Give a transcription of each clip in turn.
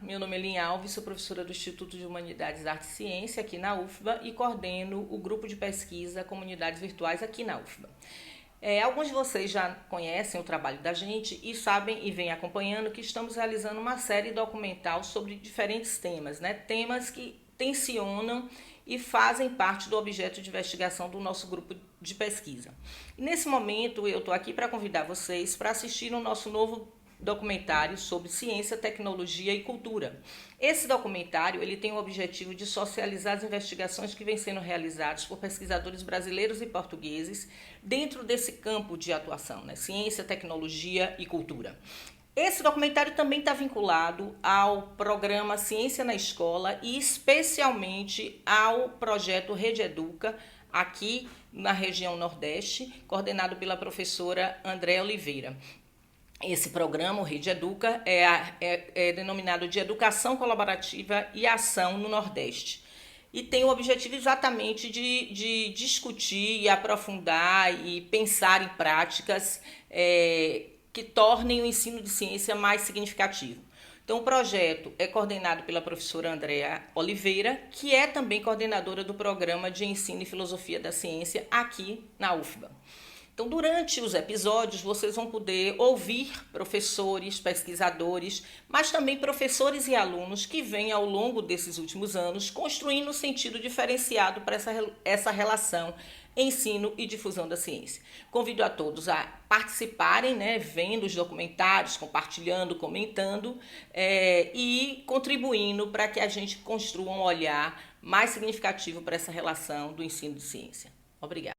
meu nome é Lin Alves, sou professora do Instituto de Humanidades, Arte e Ciência aqui na UFBA e coordeno o grupo de pesquisa Comunidades Virtuais aqui na UFBA. Alguns de vocês já conhecem o trabalho da gente e sabem e vêm acompanhando que estamos realizando uma série documental sobre diferentes temas, né? Temas que tensionam e fazem parte do objeto de investigação do nosso grupo de pesquisa. E nesse momento eu estou aqui para convidar vocês para assistir o nosso novo documentário sobre ciência, tecnologia e cultura. Esse documentário ele tem o objetivo de socializar as investigações que vêm sendo realizadas por pesquisadores brasileiros e portugueses dentro desse campo de atuação, né? Ciência, tecnologia e cultura. Esse documentário também está vinculado ao programa Ciência na Escola e especialmente ao projeto Rede Educa, aqui na região Nordeste, coordenado pela professora Andréa Oliveira. Esse programa, o Rede Educa, é denominado de Educação Colaborativa e Ação no Nordeste. E tem o objetivo exatamente de discutir e aprofundar e pensar em práticas que tornem o ensino de ciência mais significativo. Então, o projeto é coordenado pela professora Andréa Oliveira, que é também coordenadora do Programa de Ensino e Filosofia da Ciência aqui na UFBA. Então, durante os episódios, vocês vão poder ouvir professores, pesquisadores, mas também professores e alunos que vêm ao longo desses últimos anos construindo um sentido diferenciado para essa relação ensino e difusão da ciência. Convido a todos a participarem, né, vendo os documentários, compartilhando, comentando e contribuindo para que a gente construa um olhar mais significativo para essa relação do ensino de ciência. Obrigada.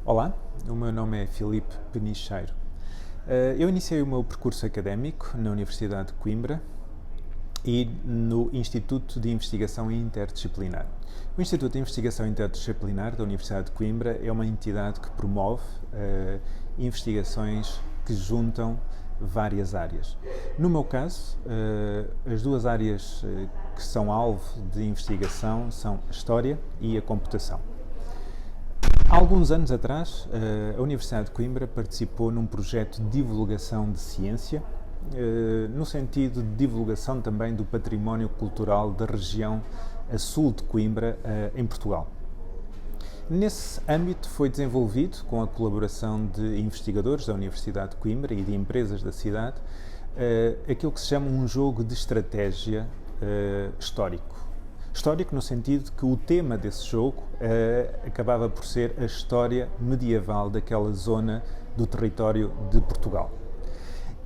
Olá, o meu nome é Filipe Penicheiro. Eu iniciei o meu percurso académico na Universidade de Coimbra e no Instituto de Investigação Interdisciplinar. O Instituto de Investigação Interdisciplinar da Universidade de Coimbra é uma entidade que promove investigações que juntam várias áreas. No meu caso, as duas áreas que são alvo de investigação são a História e a Computação. Há alguns anos atrás, a Universidade de Coimbra participou num projeto de divulgação de ciência, no sentido de divulgação também do património cultural da região a sul de Coimbra, em Portugal. Nesse âmbito foi desenvolvido, com a colaboração de investigadores da Universidade de Coimbra e de empresas da cidade, aquilo que se chama um jogo de estratégia histórico. Histórico no sentido que o tema desse jogo acabava por ser a história medieval daquela zona do território de Portugal.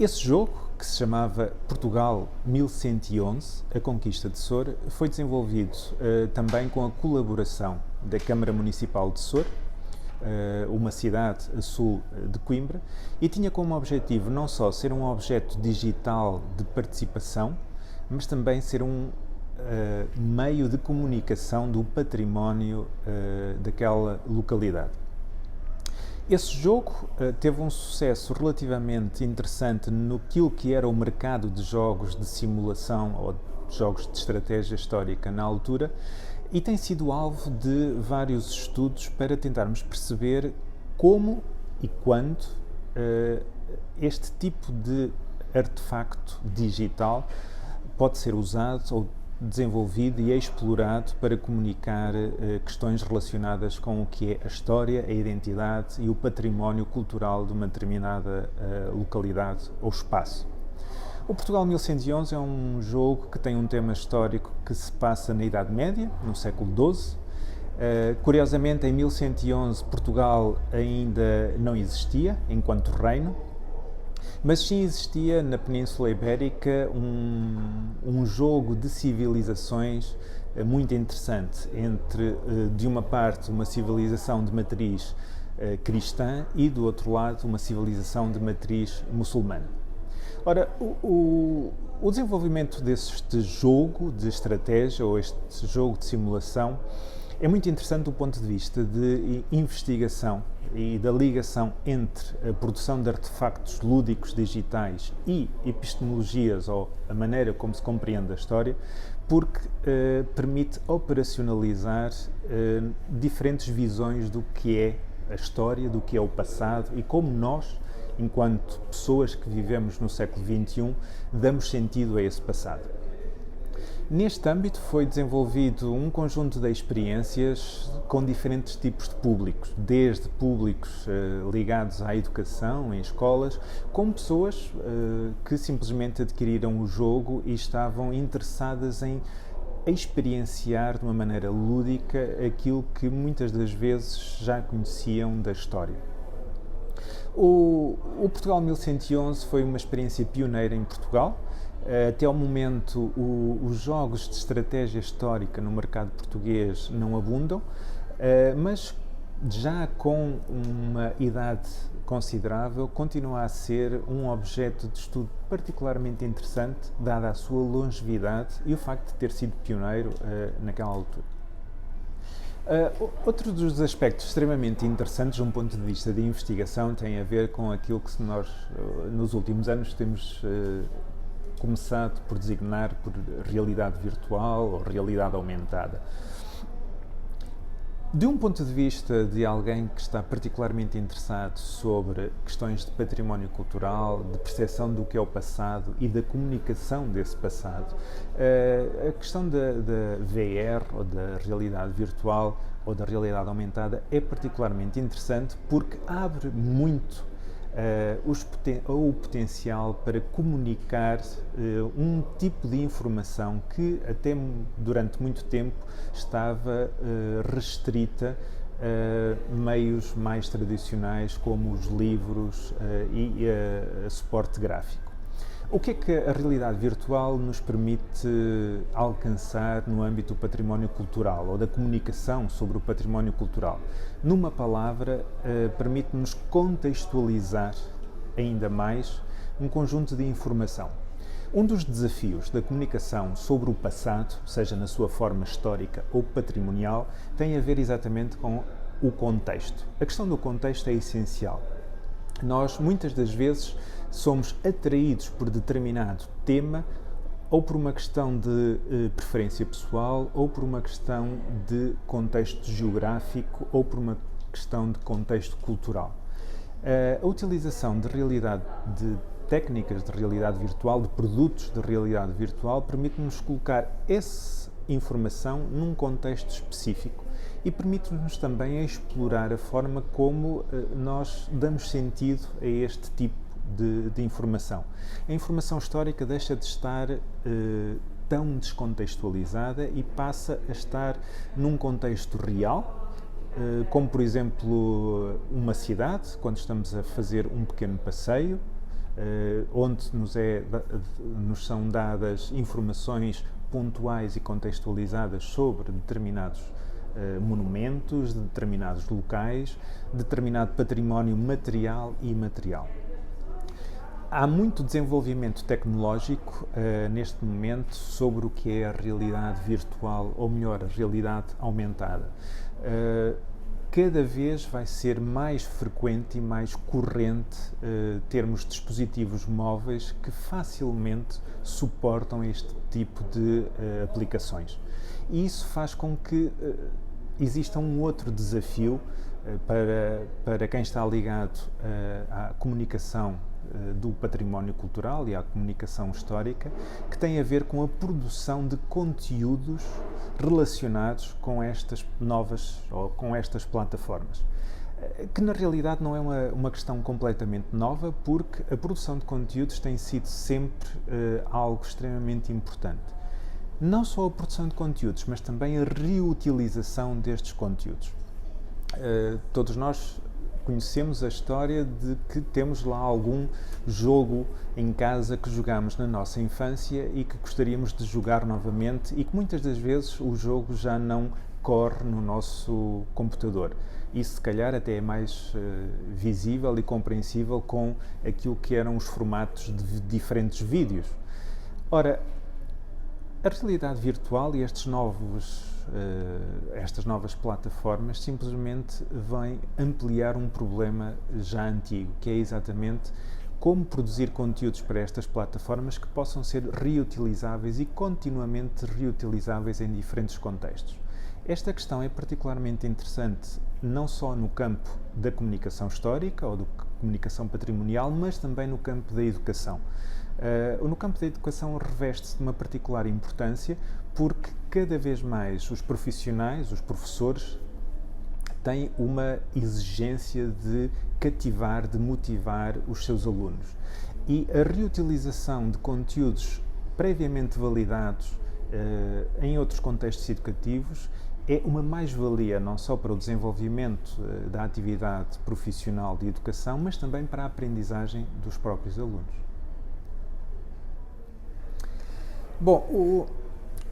Esse jogo, que se chamava Portugal 1111, a Conquista de Sor, foi desenvolvido também com a colaboração da Câmara Municipal de Sor, uma cidade a sul de Coimbra, e tinha como objetivo não só ser um objeto digital de participação, mas também ser um meio de comunicação do património daquela localidade. Esse jogo teve um sucesso relativamente interessante no que era o mercado de jogos de simulação ou de jogos de estratégia histórica na altura e tem sido alvo de vários estudos para tentarmos perceber como e quando este tipo de artefacto digital pode ser usado ou desenvolvido e explorado para comunicar questões relacionadas com o que é a história, a identidade e o património cultural de uma determinada localidade ou espaço. O Portugal 1111 é um jogo que tem um tema histórico que se passa na Idade Média, no século XII. Curiosamente, em 1111, Portugal ainda não existia enquanto reino, mas sim existia na Península Ibérica um jogo de civilizações muito interessante entre, de uma parte, uma civilização de matriz cristã e, do outro lado, uma civilização de matriz muçulmana. Ora, o desenvolvimento deste jogo de estratégia ou este jogo de simulação é muito interessante do ponto de vista de investigação e da ligação entre a produção de artefactos lúdicos digitais e epistemologias, ou a maneira como se compreende a história, porque permite operacionalizar diferentes visões do que é a história, do que é o passado e como nós, enquanto pessoas que vivemos no século XXI, damos sentido a esse passado. Neste âmbito foi desenvolvido um conjunto de experiências com diferentes tipos de públicos, desde públicos ligados à educação, em escolas, como pessoas que simplesmente adquiriram o jogo e estavam interessadas em experienciar de uma maneira lúdica aquilo que muitas das vezes já conheciam da história. O Portugal 1111 foi uma experiência pioneira em Portugal. Até ao momento, os jogos de estratégia histórica no mercado português não abundam, mas já com uma idade considerável, continua a ser um objeto de estudo particularmente interessante, dada a sua longevidade e o facto de ter sido pioneiro naquela altura. Outro dos aspectos extremamente interessantes, de um ponto de vista de investigação, tem a ver com aquilo que nós, nos últimos anos, temos começado por designar por realidade virtual ou realidade aumentada. De um ponto de vista de alguém que está particularmente interessado sobre questões de património cultural, de percepção do que é o passado e da comunicação desse passado, a questão da VR, ou da realidade virtual, ou da realidade aumentada, é particularmente interessante porque abre muito o potencial para comunicar um tipo de informação que até durante muito tempo estava restrita a meios mais tradicionais como os livros e a suporte gráfico. O que é que a realidade virtual nos permite alcançar no âmbito do património cultural ou da comunicação sobre o património cultural? Numa palavra, permite-nos contextualizar ainda mais um conjunto de informação. Um dos desafios da comunicação sobre o passado, seja na sua forma histórica ou patrimonial, tem a ver exatamente com o contexto. A questão do contexto é essencial. Nós, muitas das vezes, somos atraídos por determinado tema, ou por uma questão de preferência pessoal, ou por uma questão de contexto geográfico, ou por uma questão de contexto cultural. A utilização de técnicas de realidade virtual, de produtos de realidade virtual, permite-nos colocar essa informação num contexto específico e permite-nos também explorar a forma como nós damos sentido a este tipo de informação. A informação histórica deixa de estar tão descontextualizada e passa a estar num contexto real, como por exemplo uma cidade, quando estamos a fazer um pequeno passeio, onde nos são dadas informações pontuais e contextualizadas sobre determinados monumentos, de determinados locais, determinado património material e imaterial. Há muito desenvolvimento tecnológico neste momento sobre o que é a realidade virtual, ou melhor, a realidade aumentada. Cada vez vai ser mais frequente e mais corrente termos dispositivos móveis que facilmente suportam este tipo de aplicações. E isso faz com que exista um outro desafio para quem está ligado à comunicação do património cultural e à comunicação histórica, que tem a ver com a produção de conteúdos relacionados com estas novas ou com estas plataformas, que na realidade não é uma questão completamente nova, porque a produção de conteúdos tem sido sempre algo extremamente importante. Não só a produção de conteúdos, mas também a reutilização destes conteúdos. Todos nós conhecemos a história de que temos lá algum jogo em casa que jogámos na nossa infância e que gostaríamos de jogar novamente e que muitas das vezes o jogo já não corre no nosso computador. Isso se calhar até é mais visível e compreensível com aquilo que eram os formatos de diferentes vídeos. Ora, a realidade virtual e estes novos estas novas plataformas, simplesmente vêm ampliar um problema já antigo, que é exatamente como produzir conteúdos para estas plataformas que possam ser reutilizáveis e continuamente reutilizáveis em diferentes contextos. Esta questão é particularmente interessante não só no campo da comunicação histórica ou da comunicação patrimonial, mas também no campo da educação. No campo da educação reveste-se de uma particular importância porque cada vez mais os profissionais, os professores, têm uma exigência de cativar, de motivar os seus alunos. E a reutilização de conteúdos previamente validados em outros contextos educativos é uma mais-valia não só para o desenvolvimento da atividade profissional de educação, mas também para a aprendizagem dos próprios alunos. Bom,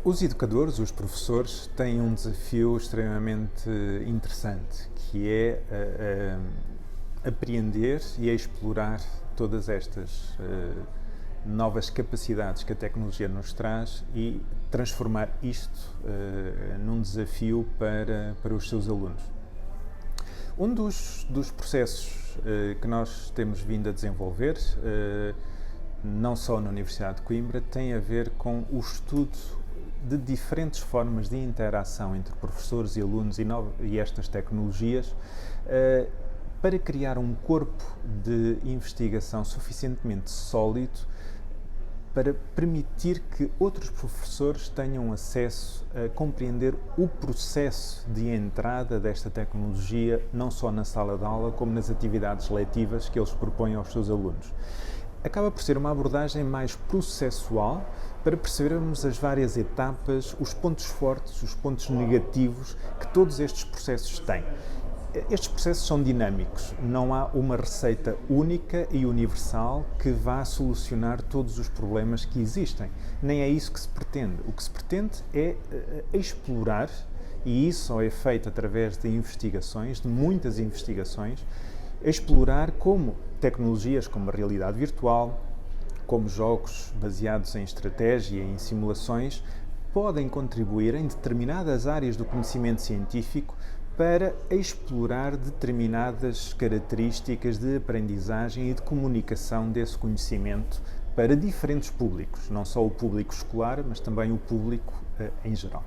os educadores, os professores, têm um desafio extremamente interessante, que é apreender e explorar todas estas novas capacidades que a tecnologia nos traz e transformar isto num desafio para os seus alunos. Um dos processos que nós temos vindo a desenvolver, não só na Universidade de Coimbra, tem a ver com o estudo de diferentes formas de interação entre professores e alunos e estas tecnologias para criar um corpo de investigação suficientemente sólido para permitir que outros professores tenham acesso a compreender o processo de entrada desta tecnologia, não só na sala de aula, como nas atividades letivas que eles propõem aos seus alunos. Acaba por ser uma abordagem mais processual para percebermos as várias etapas, os pontos fortes, os pontos negativos que todos estes processos têm. Estes processos são dinâmicos, não há uma receita única e universal que vá solucionar todos os problemas que existem. Nem é isso que se pretende. O que se pretende é explorar, e isso só é feito através de investigações, de muitas investigações, explorar como tecnologias como a realidade virtual, como jogos baseados em estratégia e em simulações, podem contribuir em determinadas áreas do conhecimento científico para explorar determinadas características de aprendizagem e de comunicação desse conhecimento para diferentes públicos, não só o público escolar, mas também o público em geral.